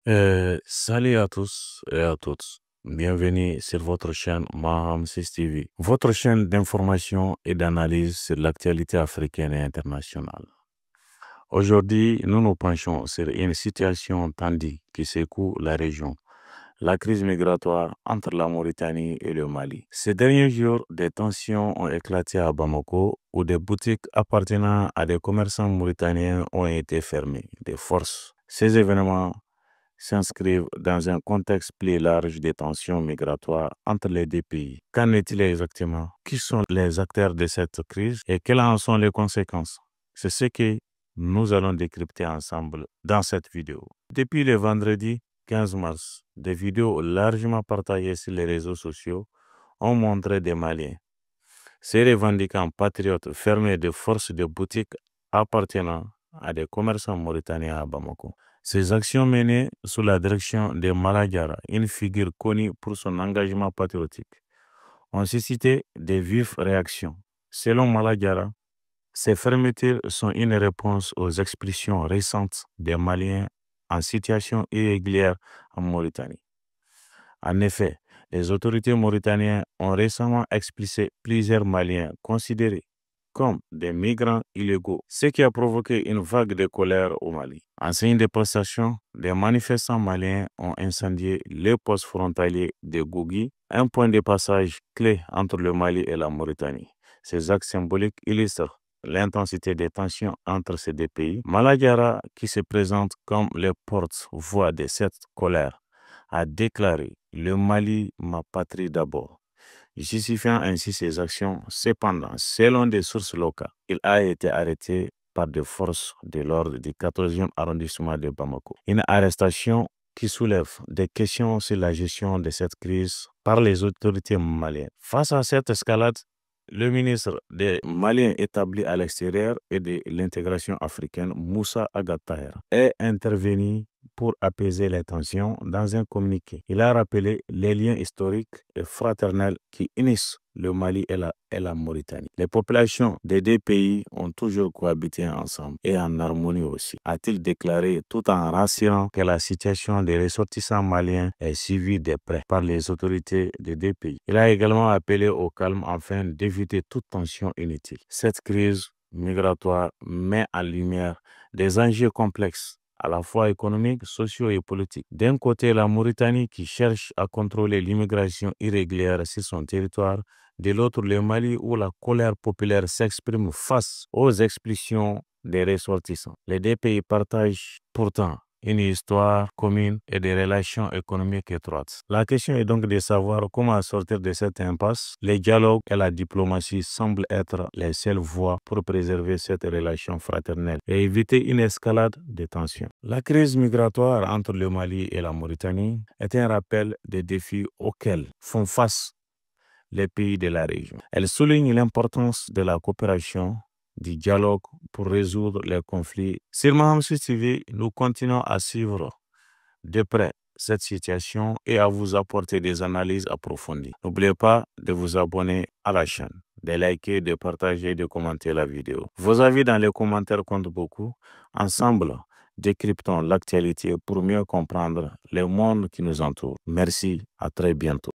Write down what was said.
Salut à tous et à toutes. Bienvenue sur votre chaîne Maham 6 TV, votre chaîne d'information et d'analyse sur l'actualité africaine et internationale. Aujourd'hui, nous nous penchons sur une situation tendue qui secoue la région, la crise migratoire entre la Mauritanie et le Mali. Ces derniers jours, des tensions ont éclaté à Bamako où des boutiques appartenant à des commerçants mauritaniens ont été fermées de force. Ces événements s'inscrivent dans un contexte plus large de tensions migratoires entre les deux pays. Qu'en est-il exactement? Qui sont les acteurs de cette crise et quelles en sont les conséquences? C'est ce que nous allons décrypter ensemble dans cette vidéo. Depuis le vendredi 15 mars, des vidéos largement partagées sur les réseaux sociaux ont montré des Maliens, ces revendiquants patriotes fermés de force de boutiques appartenant à des commerçants mauritaniens à Bamako. Ces actions menées sous la direction de Maladiara, une figure connue pour son engagement patriotique, ont suscité de vives réactions. Selon Maladiara, ces fermetures sont une réponse aux expulsions récentes des Maliens en situation irrégulière en Mauritanie. En effet, les autorités mauritaniennes ont récemment expulsé plusieurs Maliens considérés comme des migrants illégaux, ce qui a provoqué une vague de colère au Mali. En signe de prestation, des manifestants maliens ont incendié le poste frontalier de Gougui, un point de passage clé entre le Mali et la Mauritanie. Ces actes symboliques illustrent l'intensité des tensions entre ces deux pays. Maladiara, qui se présente comme le porte-voix de cette colère, a déclaré « Le Mali, ma patrie d'abord », justifiant ainsi ses actions. Cependant, selon des sources locales, il a été arrêté par des forces de l'ordre du 14e arrondissement de Bamako. Une arrestation qui soulève des questions sur la gestion de cette crise par les autorités maliennes. Face à cette escalade, le ministre des Maliens établi à l'extérieur et de l'intégration africaine, Moussa Agataher, est intervenu pour apaiser les tensions dans un communiqué. Il a rappelé les liens historiques et fraternels qui unissent le Mali et la Mauritanie. Les populations des deux pays ont toujours cohabité ensemble et en harmonie aussi, a-t-il déclaré, tout en rassurant que la situation des ressortissants maliens est suivie de près par les autorités des deux pays. Il a également appelé au calme afin d'éviter toute tension inutile. Cette crise migratoire met en lumière des enjeux complexes à la fois économiques, sociaux et politiques. D'un côté, la Mauritanie qui cherche à contrôler l'immigration irrégulière sur son territoire. De l'autre, le Mali où la colère populaire s'exprime face aux expulsions des ressortissants. Les deux pays partagent pourtant une histoire commune et des relations économiques étroites. La question est donc de savoir comment sortir de cette impasse. Le dialogue et la diplomatie semblent être les seules voies pour préserver cette relation fraternelle et éviter une escalade de tensions. La crise migratoire entre le Mali et la Mauritanie est un rappel des défis auxquels font face les pays de la région. Elle souligne l'importance de la coopération, du dialogue pour résoudre les conflits. Sur Maham TV, nous continuons à suivre de près cette situation et à vous apporter des analyses approfondies. N'oubliez pas de vous abonner à la chaîne, de liker, de partager, de commenter la vidéo. Vos avis dans les commentaires comptent beaucoup. Ensemble, décryptons l'actualité pour mieux comprendre le monde qui nous entoure. Merci, à très bientôt.